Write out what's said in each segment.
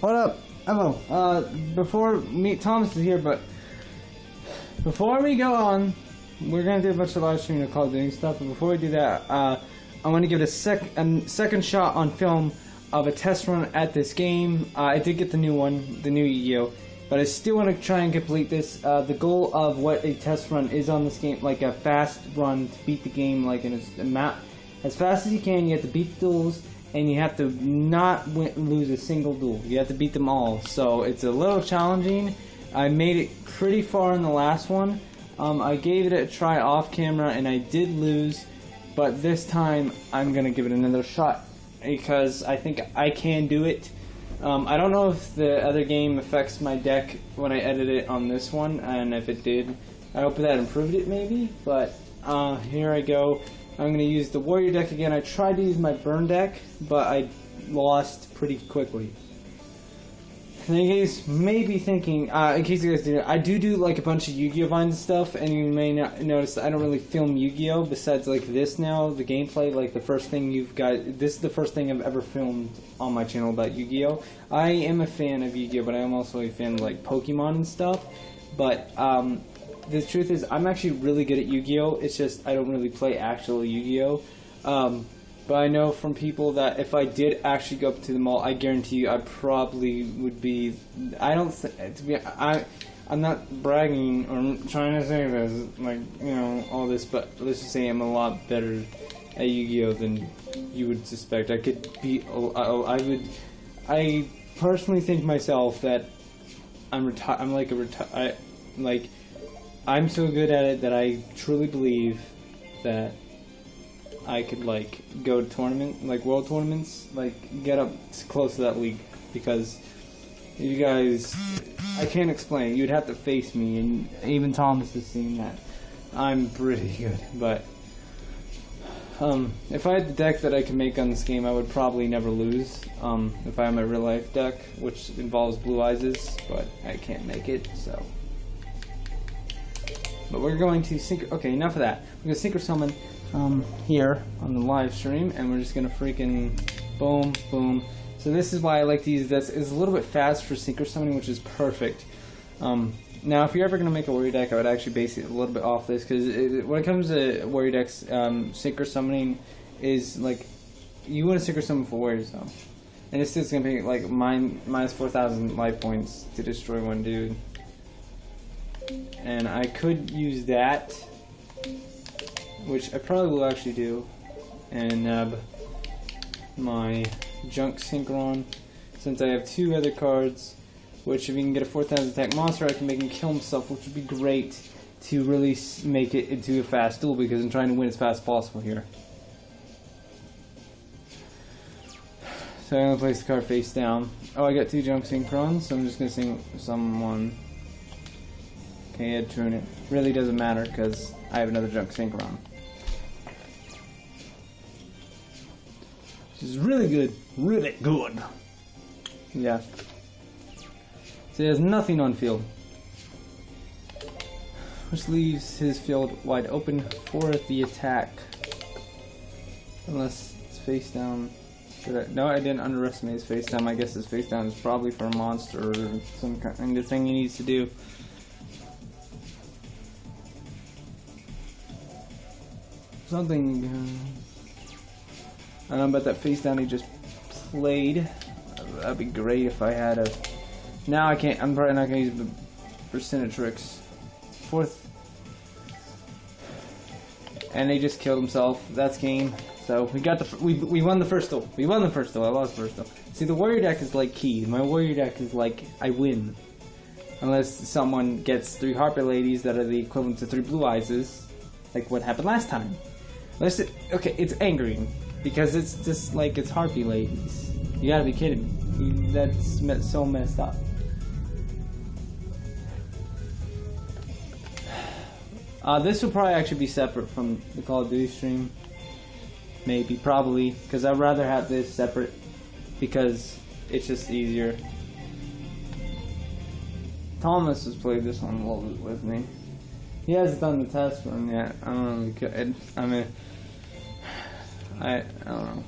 What up? Hello. Thomas is here, but before we go on, we're gonna do a bunch of live streaming of Call of Duty stuff. But before we do that, I want to give it a second shot on film of a test run at this game. I did get the new one, the new Yugioh, but I still want to try and complete this. The goal of what a test run is on this game, like a fast run to beat the game, like in a map as fast as you can. You have to beat the duels, and you have to not lose a single duel. You have to beat them all. So it's a little challenging. I made it pretty far in the last one. I gave it a try off camera, and I did lose. But this time, I'm going to give it another shot because I think I can do it. I don't know if the other game affects my deck when I edit it on this one, and if it did, I hope that improved it maybe. But here I go. I'm going to use the warrior deck again. I tried to use my burn deck, but I lost pretty quickly. And you guys may be thinking, in case you guys didn't, I do like a bunch of Yu-Gi-Oh vines and stuff, and you may not notice I don't really film Yu-Gi-Oh besides like this now, the gameplay, like the first thing this is the first thing I've ever filmed on my channel about Yu-Gi-Oh. I am a fan of Yu-Gi-Oh, but I am also a fan of like Pokemon and stuff, but the truth is, I'm actually really good at Yu-Gi-Oh! It's just I don't really play actual Yu-Gi-Oh! But I know from people that if I did actually go up to the mall, I guarantee you I probably would be. I'm not bragging or trying to say this, like, you know, all this, but let's just say I'm a lot better at Yu-Gi-Oh! Than you would suspect. I could be. I personally think myself that I'm so good at it that I truly believe that I could like go to world tournaments, like get up close to that league, because you guys, I can't explain. You'd have to face me, and even Thomas has seen that. I'm pretty good, but if I had the deck that I could make on this game, I would probably never lose. If I had my real life deck, which involves blue eyes, but I can't make it, so. But we're going to sync. Okay, enough of that. We're gonna synchro summon here on the live stream, and we're just gonna freaking boom, boom. So this is why I like to use this. It's a little bit fast for synchro summoning, which is perfect. Now, if you're ever gonna make a warrior deck, I would actually base it a little bit off this, because when it comes to warrior decks, synchro summoning is like you want to synchro summon for warriors though, and it's just gonna be like minus 4,000 life points to destroy one dude. And I could use that, which I probably will actually do, and nab my junk synchron, since I have two other cards, which if you can get a 4,000 attack monster, I can make him kill himself, which would be great to really make it into a fast duel, because I'm trying to win as fast as possible here. So I'm going to place the card face down. Oh, I got two junk synchrons, so I'm just going to sing someone. Okay, Ed Trune. It really doesn't matter because I have another junk synchron. Which is really good. Really good. Yeah. So he has nothing on field, which leaves his field wide open for the attack. Unless it's face down. No, I didn't underestimate his face down. I guess his face down is probably for a monster or some kind of thing he needs to do. Something. I don't know about that face down he just played. That'd be great if I had a. Now I can't. I'm probably not gonna use the Percentatrix. Fourth. And they just killed himself. That's game. So we got the. We won the first duel. We won the first duel. I lost the first duel. See, the warrior deck is like key. My warrior deck is like I win, unless someone gets 3 Harper Ladies that are the equivalent to 3 Blue Eyes, like what happened last time. Okay, it's angry because it's just like it's Harpy Ladies. You gotta be kidding me. That's so messed up. This will probably actually be separate from the Call of Duty stream. Maybe, probably, because I'd rather have this separate because it's just easier. Thomas has played this one a little bit with me. He hasn't done the test run yet. I don't know. I don't know.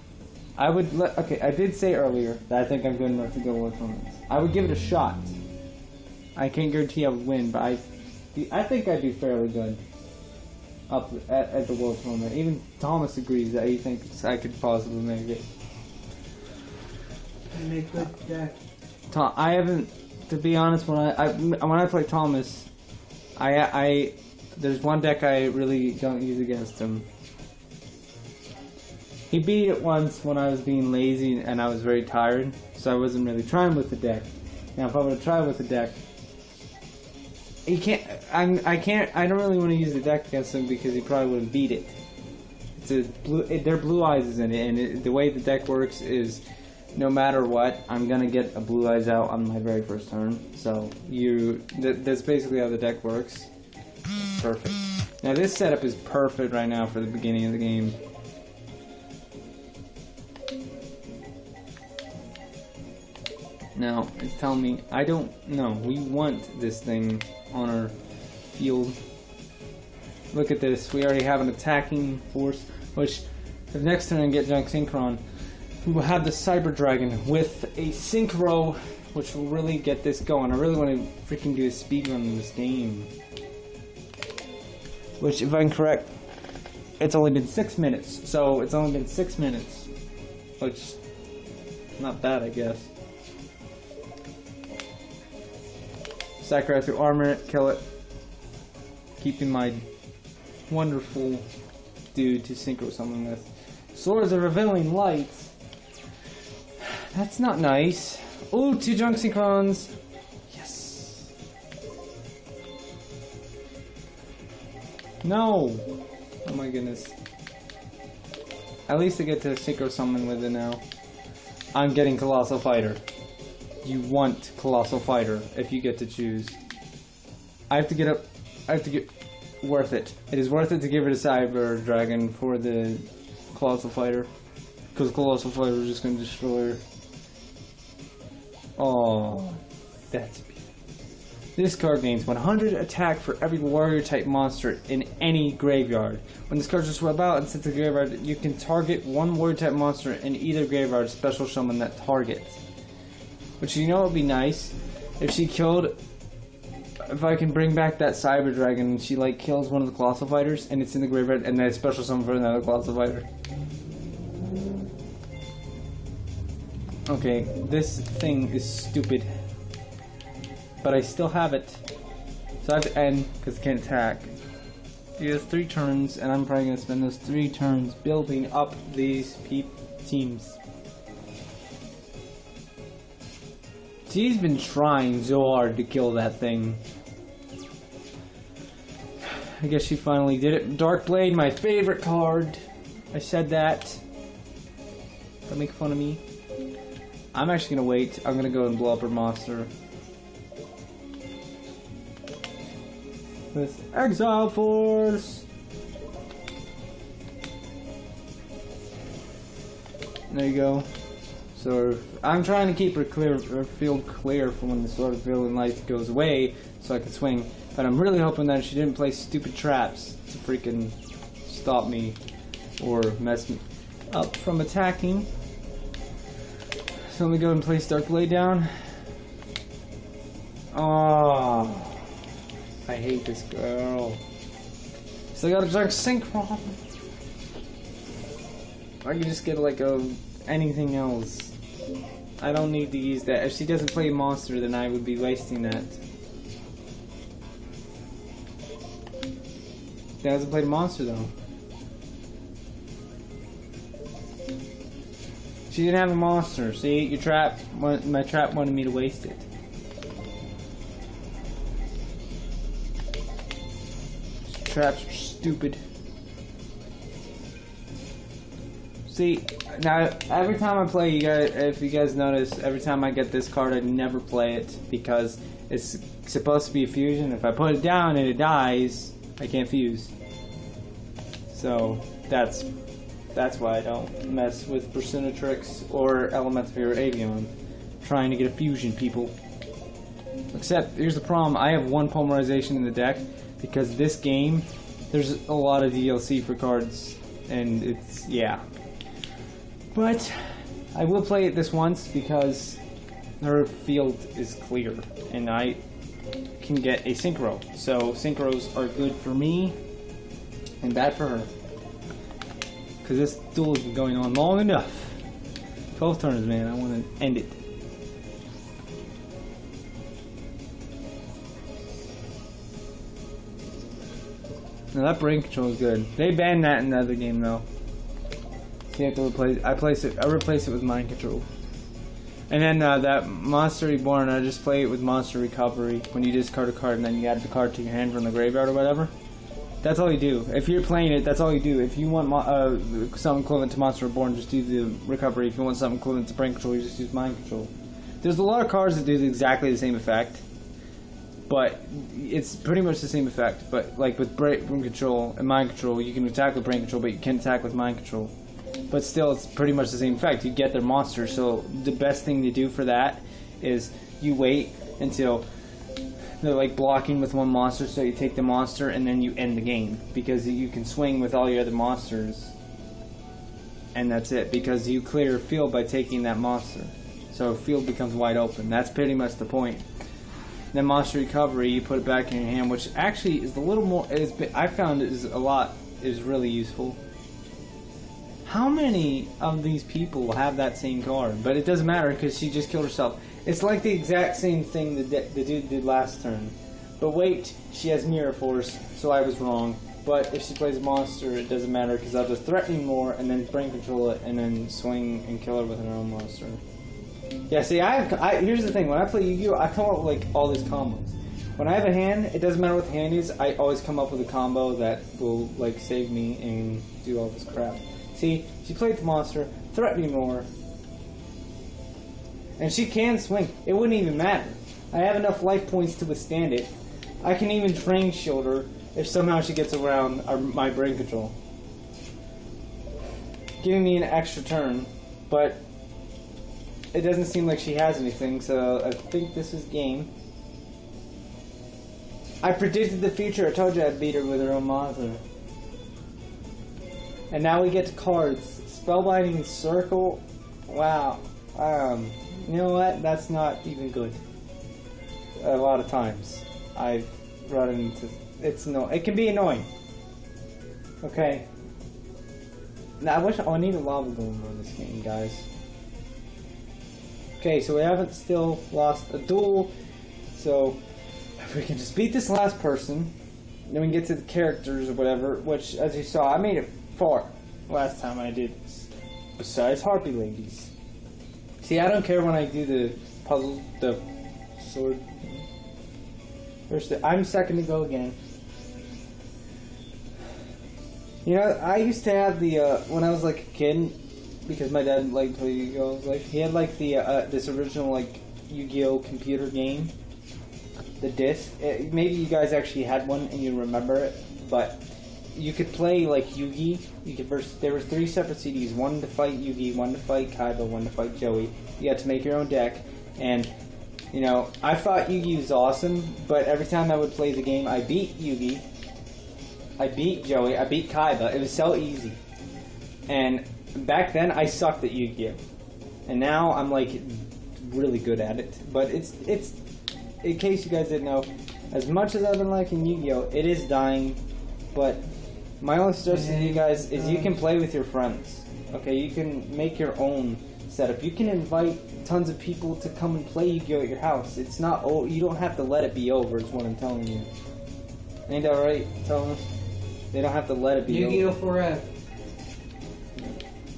Okay, I did say earlier that I think I'm good enough to go World Tournaments. I would give it a shot. I can't guarantee I would win, but I think I'd be fairly good up at the World Tournament. Even Thomas agrees that he thinks I could possibly make it. Make good deck. I haven't, to be honest. When I play Thomas, there's one deck I really don't use against him. He beat it once when I was being lazy and I was very tired, so I wasn't really trying with the deck. Now, if I would have tried with the deck, he can't. I don't really want to use the deck against him because he probably wouldn't beat it. There are blue eyes in it, and the way the deck works is, no matter what, I'm gonna get a blue eyes out on my very first turn. So that's basically how the deck works. Perfect. Now this setup is perfect right now for the beginning of the game. Now, it's telling me, I don't know, we want this thing on our field. Look at this, we already have an attacking force, which, the next turn I get Junk Synchron, we will have the Cyber Dragon with a Synchro, which will really get this going. I really want to freaking do a speedrun in this game. Which, if I'm correct, it's only been 6 minutes, so it's only been 6 minutes. Which, not bad, I guess. Sacrifice to armor it, kill it. Keeping my wonderful dude to synchro summon with. Swords of Revealing Lights. That's not nice. Ooh, 2 Junk Synchrons. Yes. No. Oh my goodness. At least I get to synchro summon with it now. I'm getting Colossal Fighter. You want Colossal Fighter if you get to choose. I have to get worth it. It is worth it to give it a Cyber Dragon for the Colossal Fighter. Because Colossal Fighter is just going to destroy her. Oh, that's beautiful. This card gains 100 attack for every warrior type monster in any graveyard. When this card is swept out and sent to the graveyard, you can target one warrior type monster in either graveyard, special summon that targets. Which, you know, would be nice if she killed. If I can bring back that Cyber Dragon and she like kills one of the Colossal Fighters and it's in the graveyard and then I special summon for another Colossal Fighter. Okay, this thing is stupid. But I still have it. So I have to end because it can't attack. He has 3 turns and I'm probably going to spend those 3 turns building up these teams. She's been trying so hard to kill that thing. I guess she finally did it. Dark Blade, my favorite card. I said that. Don't make fun of me. I'm actually gonna wait. I'm gonna go and blow up her monster. With Exile Force. There you go. So I'm trying to keep her field clear for when the Sword of Revealing Light goes away, so I can swing. But I'm really hoping that she didn't play stupid traps to freaking stop me or mess me up from attacking. So let me go and place Dark Blade down. Oh, I hate this girl. So I got a Junk Synchron. I can just get like anything else. I don't need to use that. If she doesn't play a monster, then I would be wasting that. She hasn't played a monster though. She didn't have a monster. See, your trap. My trap wanted me to waste it. Traps are stupid. See, now every time I play, you guys, if you guys notice, every time I get this card, I never play it because it's supposed to be a fusion. If I put it down and it dies, I can't fuse. So that's why I don't mess with Persona Tricks or Elemental Hero Avion. Trying to get a fusion, people. Except, here's the problem, I have 1 Polymerization in the deck, because this game, there's a lot of DLC for cards, and it's, yeah. But I will play it this once because her field is clear and I can get a synchro. So synchros are good for me and bad for her. Because this duel has been going on long enough. 12 turns, man. I want to end it. Now that brain control is good. They banned that in the other game though. So you have to replace. I replace it with mind control. And then that Monster Reborn, I just play it with Monster Recovery. When you discard a card and then you add the card to your hand from the graveyard or whatever. That's all you do. If you're playing it, that's all you do. If you want something equivalent to Monster Reborn, just do the Recovery. If you want something equivalent to Brain Control, you just use Mind Control. There's a lot of cards that do exactly the same effect. But it's pretty much the same effect. But like with Brain Control and Mind Control, you can attack with Brain Control, but you can't attack with Mind Control. But still, it's pretty much the same effect. You get their monster. So the best thing to do for that is you wait until they're like blocking with one monster, so you take the monster and then you end the game. Because you can swing with all your other monsters. And that's it. Because you clear a field by taking that monster. So field becomes wide open. That's pretty much the point. Then Monster Recovery, you put it back in your hand, which actually is a little more. I found is really useful. How many of these people have that same card? But it doesn't matter because she just killed herself. It's like the exact same thing the dude did last turn. But wait, she has Mirror Force, so I was wrong. But if she plays a monster, it doesn't matter because I'll just threaten more and then brain control it and then swing and kill her with her own monster. Yeah, see, here's the thing. When I play Yu-Gi-Oh, I come up with like all these combos. When I have a hand, it doesn't matter what the hand is. I always come up with a combo that will like save me and do all this crap. See, she played the monster, threatening more, and she can swing. It wouldn't even matter. I have enough life points to withstand it. I can even train shield her if somehow she gets around my brain control, giving me an extra turn. But it doesn't seem like she has anything, so I think this is game. I predicted the future. I told you I'd beat her with her own monster. And now we get to cards. Spellbinding Circle. Wow. You know what? That's not even good. A lot of times I've run into it can be annoying. Okay. Now I need a lava golem on this game, guys. Okay, so we haven't still lost a duel. So if we can just beat this last person, then we can get to the characters or whatever, which as you saw I made it far last time I did this. Besides Harpy Ladies. See, I don't care when I do the puzzle, the sword. I'm second to go again. You know, I used to have the, when I was like a kid, because my dad liked play Yu-Gi-Oh! Like, he had like the, this original like Yu-Gi-Oh! Computer game. The disc. Maybe you guys actually had one and you remember it, but you could play like Yugi. There were 3 separate CDs, one to fight Yugi, one to fight Kaiba, one to fight Joey. You had to make your own deck, and you know, I thought Yugi was awesome, but every time I would play the game, I beat Yugi, I beat Joey, I beat Kaiba. It was so easy. And back then, I sucked at Yu-Gi-Oh! And now I'm like really good at it. But it's in case you guys didn't know, as much as I've been liking Yu-Gi-Oh!, it is dying. But my only suggestion to you guys is you can play with your friends. Okay, you can make your own setup. You can invite tons of people to come and play Yu-Gi-Oh! At your house. It's not. Oh, you don't have to let it be over. Is what I'm telling you. Ain't that right, Thomas? They don't have to let it be Yu-Gi-Oh! over. Forever.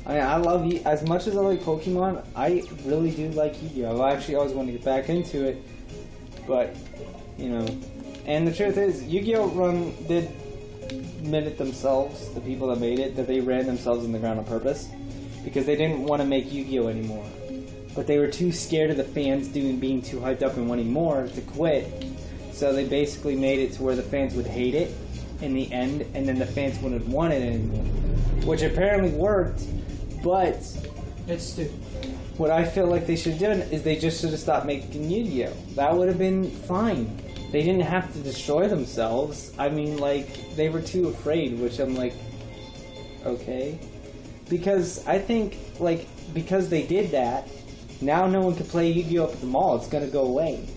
I love you as much as I like Pokemon. I really do like Yu-Gi-Oh! I actually always want to get back into it, but you know. And the truth is, Yu-Gi-Oh! Did admit it themselves, the people that made it, that they ran themselves in the ground on purpose because they didn't want to make Yu-Gi-Oh! Anymore. But they were too scared of the fans being too hyped up and wanting more to quit. So they basically made it to where the fans would hate it in the end, and then the fans wouldn't want it anymore. Which apparently worked, but it's stupid. What I feel like they should have done is they just should have stopped making Yu-Gi-Oh! That would have been fine. They didn't have to destroy themselves. I mean, like, they were too afraid, which I'm like, okay. because I think, like, because they did that, now no one can play Yu-Gi-Oh! Up at the mall. It's gonna go away.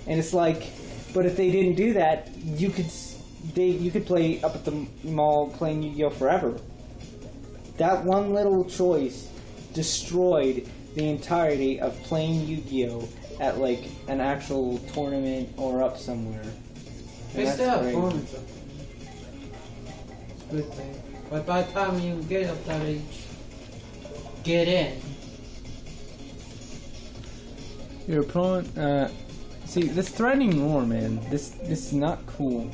And it's like, but if they didn't do that, you could play up at the mall playing Yu-Gi-Oh! Forever. That one little choice destroyed the entirety of playing Yu-Gi-Oh! At, like, an actual tournament or up somewhere. They still have tournaments. It's a good thing. But by the time you get up that age, get in. Your opponent, see, this threatening roar, man, this is not cool.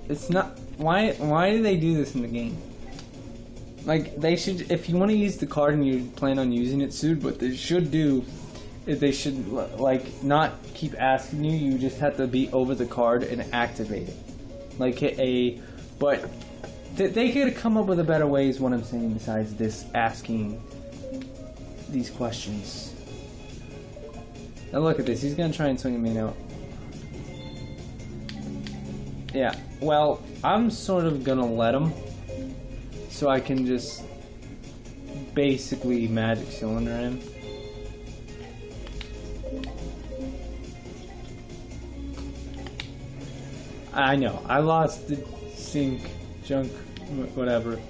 It's not, why do they do this in the game? Like, they should, if you want to use the card and you plan on using it soon, what they should do is they should, like, not keep asking you, you just have to be over the card and activate it. Like, but they could come up with a better way is what I'm saying besides this asking these questions. Now look at this, he's gonna try and swing a main out. Yeah, well, I'm sort of gonna let him, so I can just basically magic cylinder him. I know, I lost the sync, junk, whatever.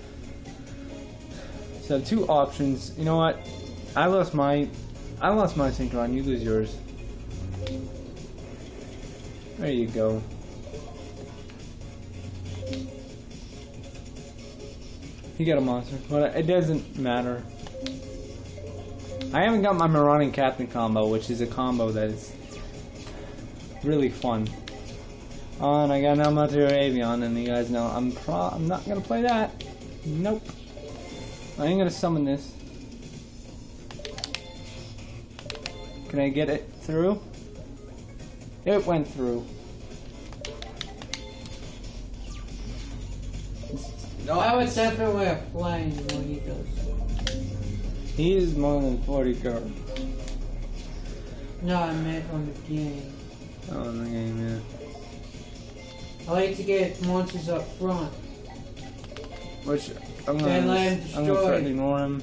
So 2 options. You know what? I lost my synchron. You lose yours. There you go. You got a monster, but it doesn't matter. I haven't got my Marauding Captain combo, which is a combo that is really fun. Oh, and I got now Material Avion, and you guys know I'm not gonna play that. Nope. I ain't gonna summon this. Can I get it through? It went through. I would definitely a plane when he does. He is more than 40 cards. No, I meant on the game. Oh, in the game, yeah. I like to get monsters up front. Which I'm gonna threaten to ignore him.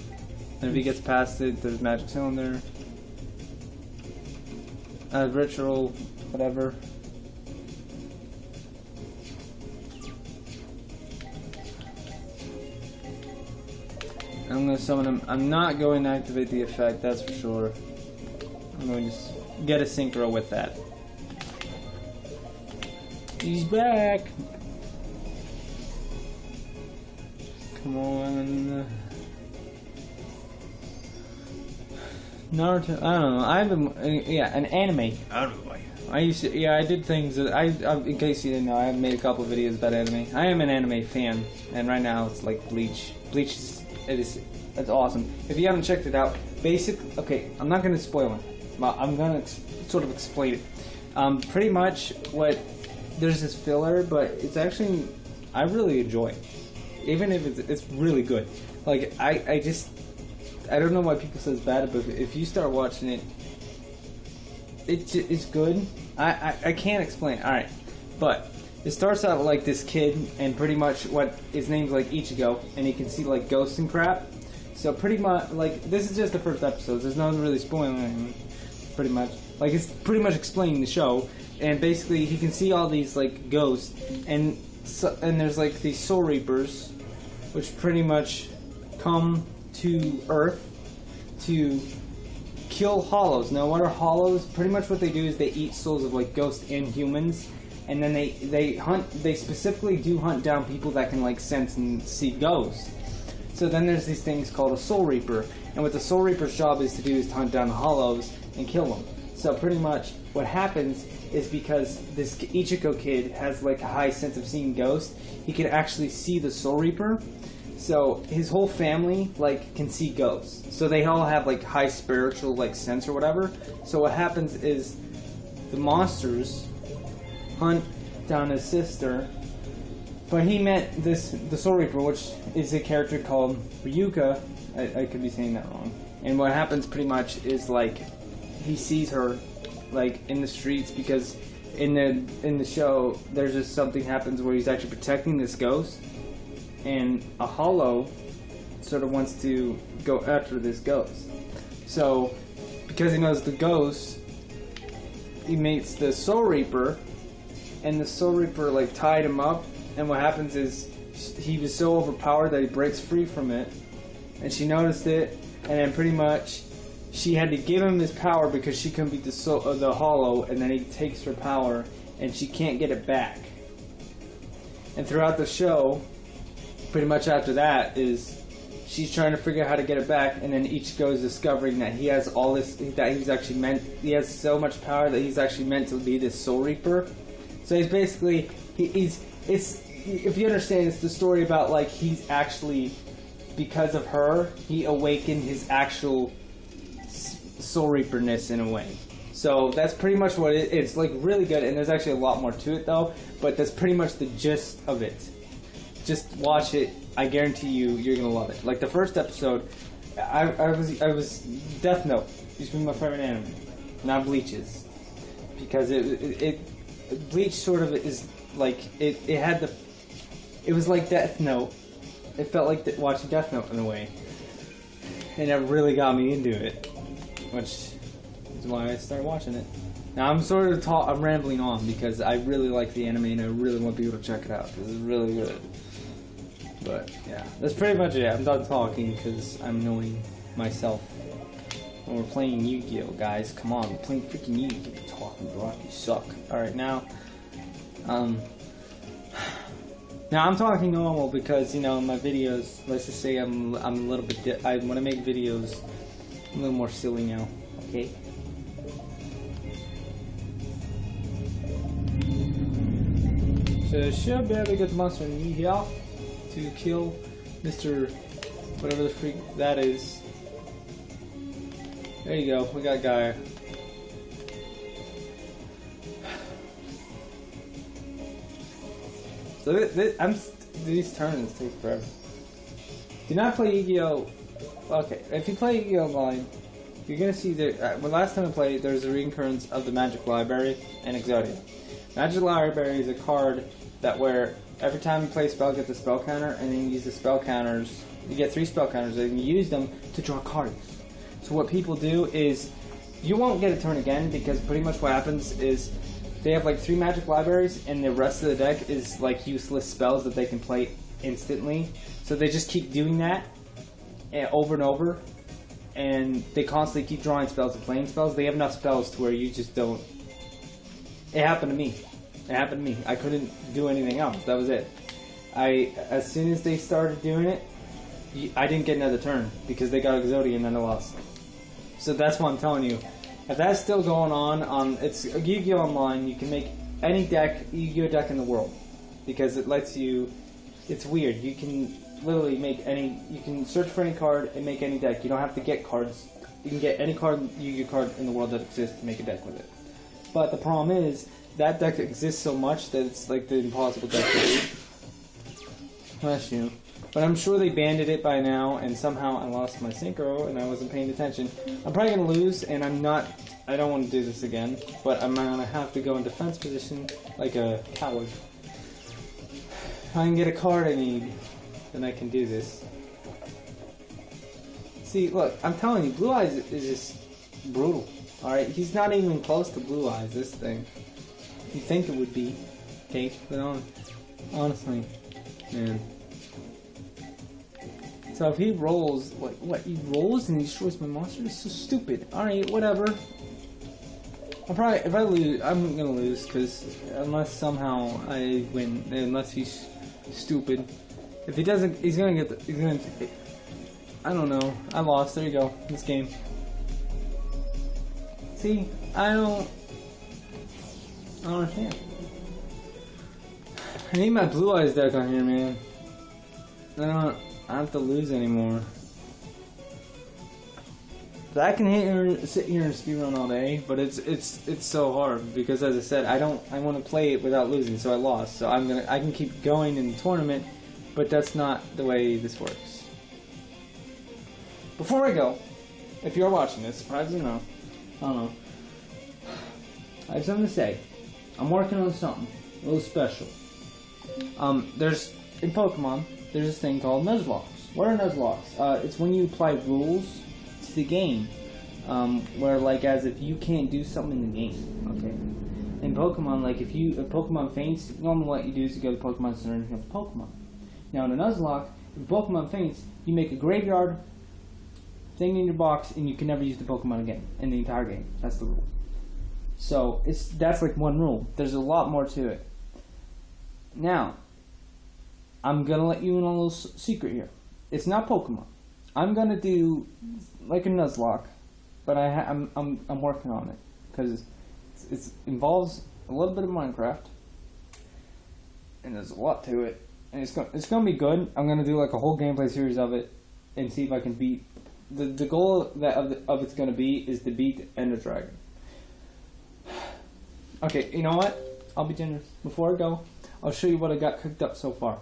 And if he gets past it, there's Magic Cylinder. Ritual, whatever. I'm gonna summon him. I'm not going to activate the effect, that's for sure. I'm going to get a synchro with that. He's back! Come on. Naruto, I don't know. I've been, an anime. I used to, I did things that in case you didn't know, I made a couple of videos about anime. I am an anime fan, and right now it's like Bleach. Bleach it's awesome. If you haven't checked it out, okay, I'm not gonna spoil it. I'm gonna sort of explain it. Pretty much there's this filler, but it's actually, I really enjoy it. Even if it's really good. Like, I don't know why people say it's bad, but if you start watching it, it's good. I can't explain. Alright, but it starts out like this kid, and pretty much his name's like Ichigo, and he can see like ghosts and crap. So pretty much, like, this is just the first episode. There's nothing really spoiling anything. Pretty much, like, it's pretty much explaining the show, and basically he can see all these like ghosts, and there's like these Soul Reapers, which pretty much come to Earth to kill hollows. Now, what are hollows? Pretty much what they do is they eat souls of like ghosts and humans, and then they specifically do hunt down people that can like sense and see ghosts. So then there's these things called a Soul Reaper, and what the Soul Reaper's job is to do is to hunt down the hollows and kill them. So pretty much what happens is, because this Ichigo kid has like a high sense of seeing ghosts, he can actually see the Soul Reaper. So his whole family like can see ghosts. So they all have like high spiritual like sense or whatever. So what happens is the monsters hunt down his sister. But he met the Soul Reaper, which is a character called Yugioh. I could be saying that wrong. And what happens pretty much is like he sees her like in the streets, because in the show there's just something happens where he's actually protecting this ghost. and a hollow sort of wants to go after this ghost. So, because he knows the ghost, he meets the Soul Reaper, and the Soul Reaper like tied him up, and what happens is he was so overpowered that he breaks free from it, and she noticed it, and then pretty much she had to give him his power because she couldn't beat the hollow, and then he takes her power, and she can't get it back. And throughout the show, pretty much after that is she's trying to figure out how to get it back, and then Ichigo is discovering that he has all this, that he's actually meant, he has so much power that he's actually meant to be this Soul Reaper. So he's basically, if you understand, it's the story about like he's actually, because of her, he awakened his actual Soul Reaper-ness in a way. So that's pretty much what it's like, really good, and there's actually a lot more to it though, but that's pretty much the gist of it. Just watch it. I guarantee you're gonna love it. Like the first episode, I was Death Note used to be my favorite anime, not Bleach's, because it Bleach sort of is like it had the, it was like Death Note. It felt like watching Death Note in a way, and it really got me into it, which is why I started watching it. Now I'm sort of I'm rambling on because I really like the anime and I really want people to check it out because it's really good. But yeah, that's pretty much it. I'm done talking because I'm annoying myself. When we're playing Yu-Gi-Oh, guys, come on, we're playing freaking Yu-Gi-Oh. Talking, bro, you suck. All right, now I'm talking normal because my videos. Let's just say I'm a little bit. I want to make videos a little more silly now. Okay. So should be able to get the monster in Yugioh to kill Mr. whatever the freak that is. There you go, we got Gaia. So these turns take forever. Do not play Yu-Gi-Oh! Okay, if you play Yu-Gi-Oh! Online, you're gonna see the last time I played, there's a recurrence of the Magic Library and Yugioh. Magic Library is a card that where every time you play a spell, get the spell counter, and then you use the spell counters. You get 3 spell counters, and you use them to draw cards. So what people do is, you won't get a turn again, because pretty much what happens is, they have like 3 Magic Libraries, and the rest of the deck is like useless spells that they can play instantly. So they just keep doing that over and over, and they constantly keep drawing spells and playing spells. They have enough spells to where you just don't. It happened to me. It happened to me. I couldn't do anything else. That was it. As soon as they started doing it, I didn't get another turn because they got Yugioh and then I lost. So that's what I'm telling you. If that's still going on it's Yu-Gi-Oh! Online, you can make any Yu-Gi-Oh! Deck in the world because it lets you. It's weird. You can literally make any. You can search for any card and make any deck. You don't have to get cards. You can get any Yu-Gi-Oh! Card in the world that exists to make a deck with it. But the problem is, that deck exists so much that it's like the impossible deck to do. Bless you. But I'm sure they banded it by now, and somehow I lost my synchro, and I wasn't paying attention. I'm probably going to lose, and I don't want to do this again, but I'm going to have to go in defense position like a coward. If I can get a card I need, then I can do this. See, look, I'm telling you, Blue Eyes is just brutal. Alright, he's not even close to Blue Eyes, this thing. You think it would be, okay? But honestly, man. So if he rolls, what? He rolls and he destroys my monster? It's so stupid. Alright, whatever. If I lose, I'm gonna lose, because unless somehow I win, unless he's stupid. If he doesn't, he's gonna get I don't know. I lost. There you go. This game. See, I don't understand. I need my Blue Eyes deck on here, man. I don't have to lose anymore. But I can sit here and speedrun all day, but it's so hard because, as I said, I want to play it without losing, so I lost. So I can keep going in the tournament, but that's not the way this works. Before I go, if you're watching this, surprised or no, I don't know. I have something to say. I'm working on something a little special. There's in Pokemon, there's this thing called Nuzlocks. What are Nuzlocks? It's when you apply rules to the game, where like as if you can't do something in the game. Okay. In Pokemon, like if Pokemon faints, normally what you do is you go to Pokemon Center and you have Pokemon. Now in a Nuzlocke, if a Pokemon faints, you make a graveyard thing in your box, and you can never use the Pokemon again in the entire game. That's the rule. So that's like one rule. There's a lot more to it. Now, I'm gonna let you in on a little secret here. It's not Pokemon. I'm gonna do like a Nuzlocke, but I'm working on it because it involves a little bit of Minecraft, and there's a lot to it, and it's gonna be good. I'm gonna do like a whole gameplay series of it and see if I can beat. The goal of it's gonna be is to beat the Ender Dragon. Okay, you know what? I'll be generous. Before I go, I'll show you what I got cooked up so far.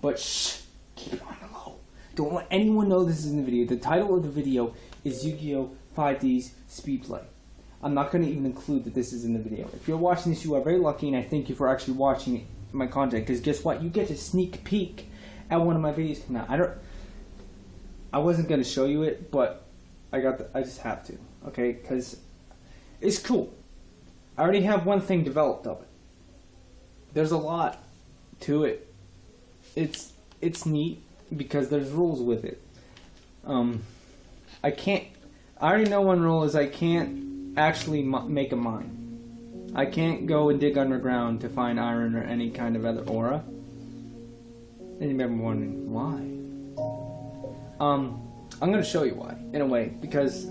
But shh, keep it on the low. Don't let anyone know this is in the video. The title of the video is Yu-Gi-Oh! 5D's Speed Play. I'm not going to even include that this is in the video. If you're watching this, you are very lucky, and I thank you for actually watching my content. Because guess what? You get a sneak peek at one of my videos. Now, I wasn't going to show you it, but I just have to. Okay, because it's cool. I already have one thing developed of it. There's a lot to it. It's neat because there's rules with it. I already know one rule is I can't actually make a mine. I can't go and dig underground to find iron or any kind of other aura. And you may be wondering why. I'm gonna show you why in a way because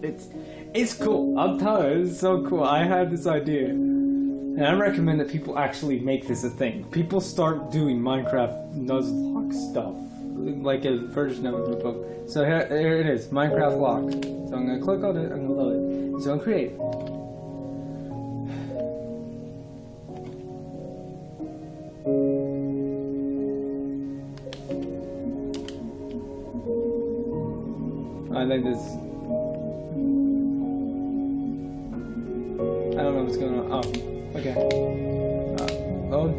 it's cool. I'm telling you, it's so cool. I had this idea. And I recommend that people actually make this a thing. People start doing Minecraft Nuzlocke stuff. Like a version of the book. So here it is, Minecraft Lock. So I'm going to click on it, I'm going to load it. So I'm create. I think this... I don't know what's going on. Oh. Okay. Load.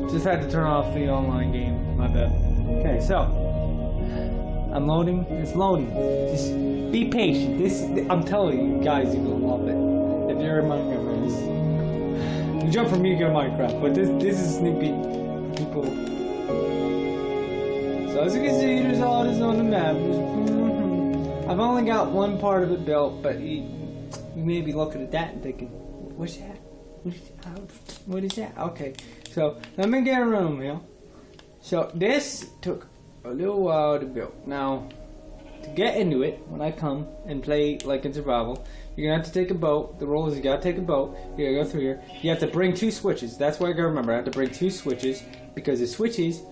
Just had to turn off the online game. My bad. Okay, so I'm loading. It's loading. Just be patient. I'm telling you guys, you're gonna love it. If you're a Minecraft fan, you jump from Yugioh Minecraft, but this is sneak peek. People. So as you can see, there's all this on the map. I've only got one part of it built, but you may be looking at that and thinking, "What's that? What is that?" Okay, so let me get a room here. So this took a little while to build. Now, to get into it, when I come and play like in survival, you're gonna have to take a boat. The rule is you gotta take a boat. You gotta go through here. You have to bring 2 switches. That's what I gotta remember. I have to bring 2 switches because the switches.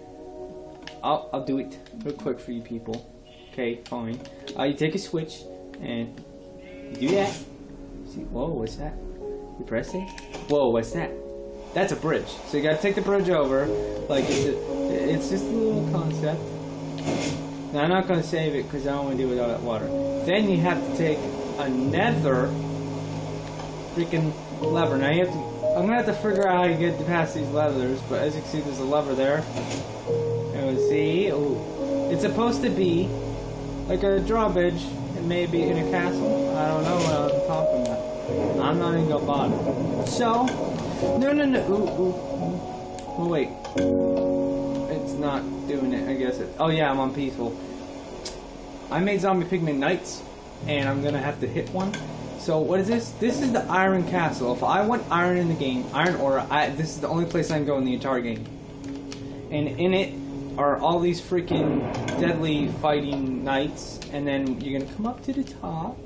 I'll do it real quick for you people. Okay, fine. You take a switch and you do that. See, whoa, what's that? You press it. Whoa, what's that? That's a bridge. So you gotta take the bridge over. Like it's just a little concept. Now I'm not gonna save it because I don't want to do it without that water. Then you have to take another freaking lever. Now I'm gonna have to figure out how you get past these levers. But as you can see, there's a lever there. And see, ooh, it's supposed to be like a drawbridge. It may be in a castle. I don't know what I'm talking about. I'm not even gonna bother. So, no. Ooh. Oh wait, it's not doing it. I guess it. Oh yeah, I'm on peaceful. I made zombie pigman knights, and I'm gonna have to hit one. So what is this? This is the Iron Castle. If I want iron in the game, iron aura, this is the only place I can go in the entire game. And in it are all these freaking deadly fighting knights, and then you're gonna come up to the top.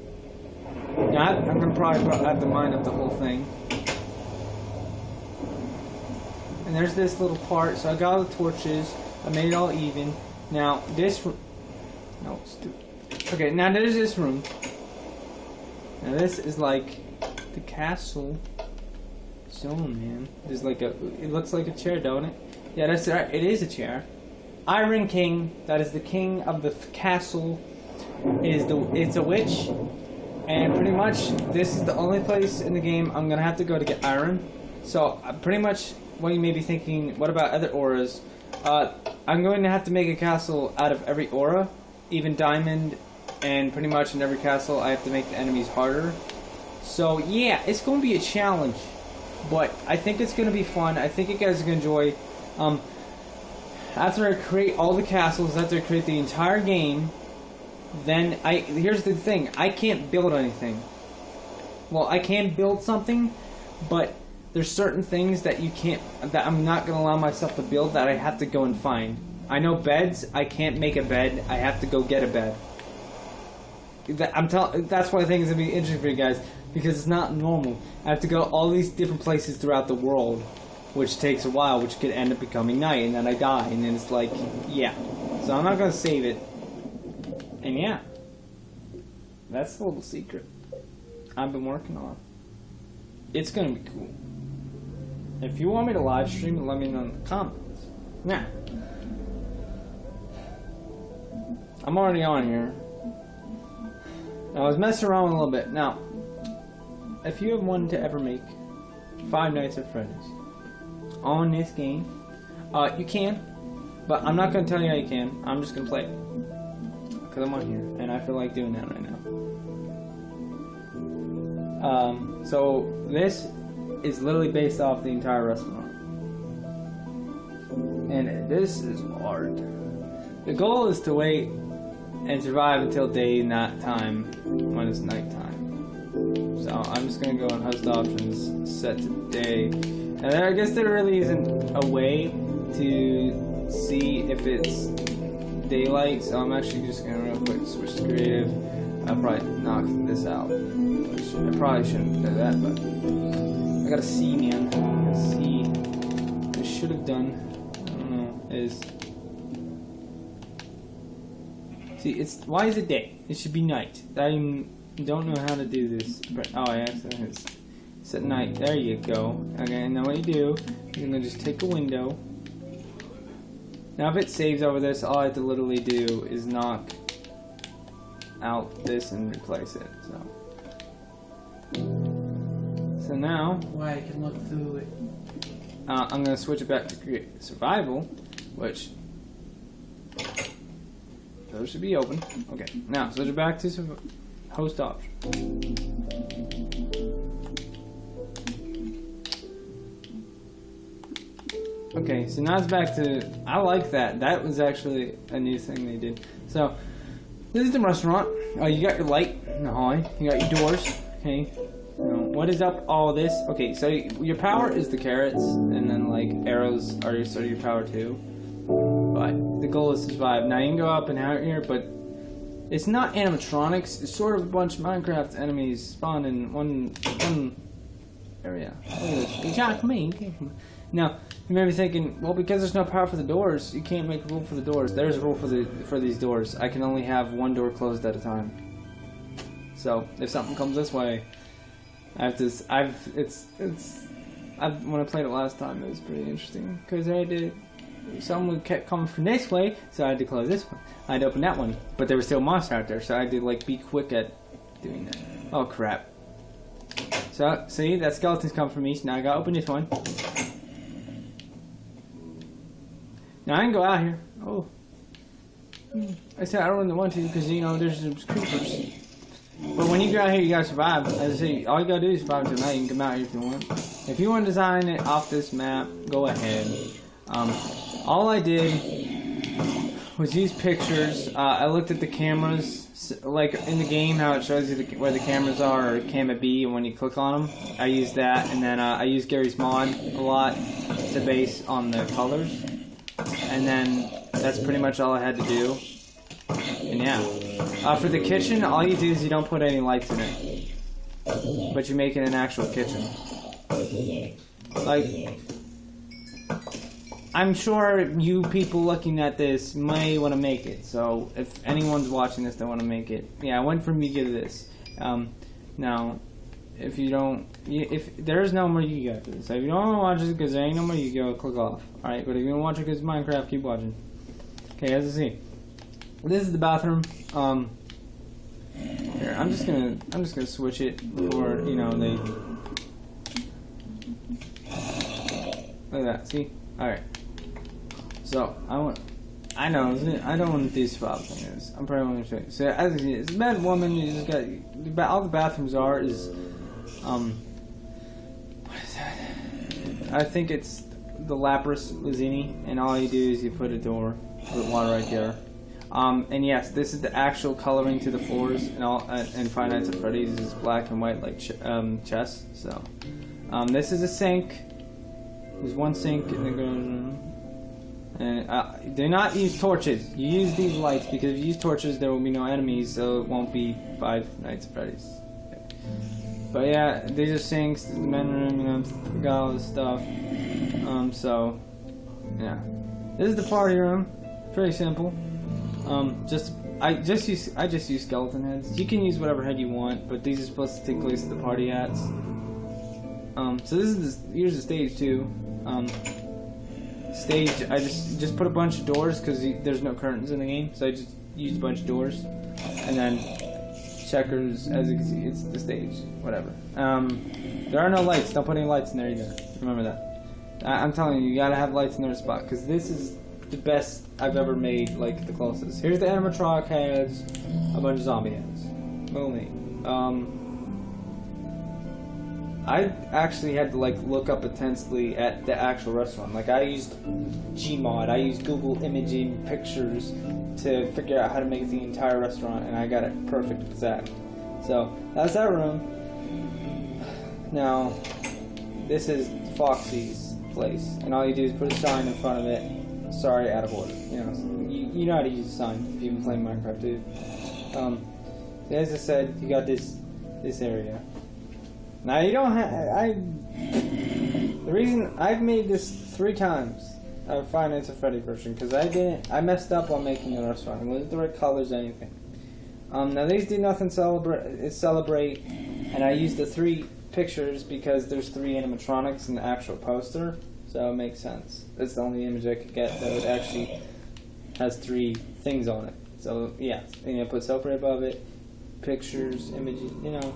Now, I'm going to probably have to mine up the whole thing. And there's this little part, so I got all the torches. I made it all even. Now, this room... No, stupid. Okay, now there's this room. Now this is like the castle zone, man. There's like a... It looks like a chair, don't it? Yeah, that's right. It is a chair. Iron King, that is the king of the castle. It's a witch. And pretty much, this is the only place in the game I'm gonna have to go to get iron. So, pretty much, what you may be thinking, what about other auras? I'm going to have to make a castle out of every aura, even diamond, and pretty much in every castle I have to make the enemies harder. So yeah, it's going to be a challenge, but I think it's going to be fun. I think you guys are going to enjoy. After I create all the castles, after I create the entire game, then here's the thing, I can't build anything. Well, I can build something, but there's certain things that that I'm not going to allow myself to build, that I have to go and find. I know beds, I can't make a bed, I have to go get a bed. That's why I think it's going to be interesting for you guys, because it's not normal. I have to go all these different places throughout the world, which takes a while, which could end up becoming night, and then I die, and then it's like, yeah. So I'm not going to save it. And yeah, that's the little secret I've been working on. It's going to be cool. If you want me to live stream it, let me know in the comments. Now, I'm already on here. I was messing around a little bit. Now, if you have wanted to ever make Five Nights at Freddy's on this game, you can, but I'm not going to tell you how you can. I'm just going to play it, because I'm on here, and I feel like doing that right now. So this is literally based off the entire restaurant, and this is hard. The goal is to wait and survive until day, not time, when it's nighttime. So I'm just gonna go on host options, set to day, and I guess there really isn't a way to see if it's daylight, so I'm actually just gonna real quick switch to creative. I'll probably knock this out, which I probably shouldn't do that, but I gotta see, man. I gotta see. What I should have done, I don't know, is see. Why is it day? It should be night. I don't know how to do this. Oh, I accidentally set night. There you go. Okay, and then what you do, you're gonna just take a window. Now if it saves over this, all I have to literally do is knock out this and replace it. So now, why I can look through it. I'm gonna switch it back to create survival, which those should be open. Okay, now switch it back to host option. Okay, so now it's back to, I like that. That was actually a new thing they did. So, this is the restaurant. You got your light in the hallway. You got your doors. Okay. What is up all this? Okay, so your power is the carrots, and then like arrows are sort of your power too. But the goal is to survive. Now you can go up and out here, but it's not animatronics. It's sort of a bunch of Minecraft enemies spawned in one area. Look at this. Good job, come in. Now, you may be thinking, well, because there's no power for the doors, you can't make a rule for the doors. There's a rule for these doors. I can only have one door closed at a time. So, if something comes this way, I have to. When I played it last time, it was pretty interesting because someone kept coming from this way, so I had to close this one. I had to open that one, but there were still monsters out there, so I had to like be quick at doing that. Oh crap! So see, that skeleton's come from me. So now I gotta open this one. Now I can go out here. Oh, I said I don't really want to because there's some creepers. But when you go out here, you gotta survive. As I say, all you gotta do is survive until night. You can come out here if you want. If you want to design it off this map, go ahead. All I did was use pictures. I looked at the cameras, like in the game, how it shows you where the cameras are, or Cam B, and when you click on them, I used that. And then I used Gary's mod a lot to base on the colors. And then that's pretty much all I had to do. And yeah. For the kitchen, all you do is you don't put any lights in it. But you make it an actual kitchen. Like, I'm sure you people looking at this may want to make it. So, if anyone's watching this that want to make it. Yeah, I went from Yugioh to this. Now, if you don't... If there's no more Yugioh after this. So if you don't want to watch it because there ain't no more Yugioh, click off. Alright, but if you want to watch it because it's Minecraft, keep watching. Okay, as you see. This is the bathroom. Here, I'm just gonna switch it before they. Look at that. See? All right. So I know I don't want to do survival things. I'm probably going to show you. So as you see, it's a bed woman. You just got all the bathrooms is what is that? I think it's the Lapras Lazini, and all you do is you put a door with water right there. And yes, this is the actual coloring to the floors, and Five Nights at Freddy's is black and white like chess. So this is a sink. There's one sink in the room. And do not use torches. You use these lights because if you use torches, there will be no enemies, so it won't be Five Nights at Freddy's. But yeah, these are sinks. The men's room, you know, got all this stuff. So yeah, this is the party room. Pretty simple. I just use skeleton heads. You can use whatever head you want, but these are supposed to take place at the party hats. So here's the stage too. Stage, I just put a bunch of doors because there's no curtains in the game, so I just used a bunch of doors, and then checkers. As you can see, it's the stage. Whatever. There are no lights. Don't put any lights in there either. Remember that. I'm telling you, you gotta have lights in their spot because this is the best I've ever made. Like the closest. Here's the animatronic heads, a bunch of zombie heads. Only. I actually had to look up intensely at the actual restaurant. Like I used Gmod, I used Google imaging pictures to figure out how to make the entire restaurant, and I got it perfect exact. So that's that room. Now this is Foxy's place, and all you do is put a sign in front of it. Sorry, out of order. You know how to use a sign if you've been playing Minecraft, dude. As I said, you got this area. Now you don't have. The reason I've made this 3 times, Five Nights at Freddy version, because I messed up on making the restaurant. It wasn't the right colors, anything. Now these do nothing celebrate, and I used the 3 pictures because there's 3 animatronics in the actual poster, so it makes sense. That's the only image I could get that would actually has 3 things on it. So yeah, and I put celebrate above it, pictures, images, you know.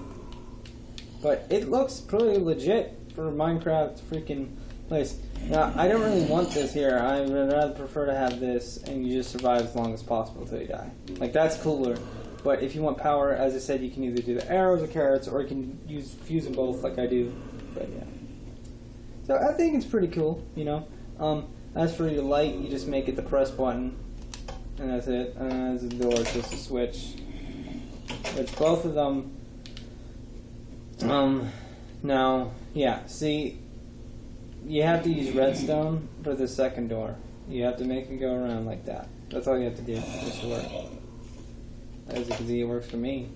But it looks pretty legit for Minecraft freaking place. Now, I don't really want this here. I would rather prefer to have this and you just survive as long as possible until you die. Like, that's cooler. But if you want power, as I said, you can either do the arrows or carrots, or you can fuse them both like I do. But yeah. So I think it's pretty cool, you know. As for your light, you just make it the press button. And that's it. And as the door, it's just a switch. Which both of them... now, yeah, see, you have to use redstone for the second door. You have to make it go around like that. That's all you have to do. It should work. As you can see, it works for me.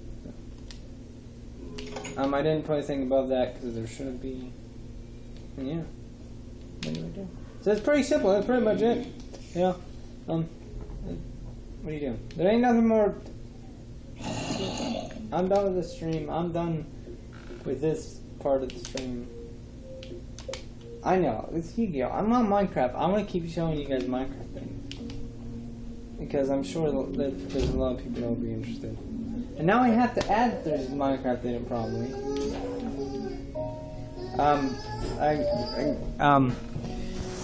I didn't put anything above that because there shouldn't be. And yeah. What do I do? So it's pretty simple. That's pretty much it. Yeah. What are you doing? There ain't nothing more. I'm done with the stream. I'm done with this part of the stream. I know, it's Yugioh. I'm on Minecraft. I'm gonna keep showing you guys Minecraft things. Because I'm sure that there's a lot of people that will be interested. And now I have to add that there's Minecraft in it probably.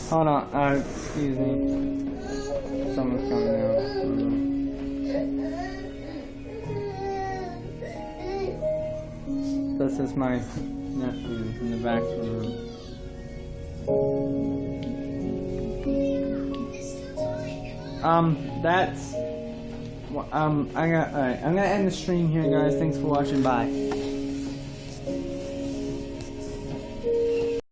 Hold on, excuse me. Someone's coming out. This is my nephew in the back of the room. That's. I'm gonna end the stream here, guys. Thanks for watching. Bye.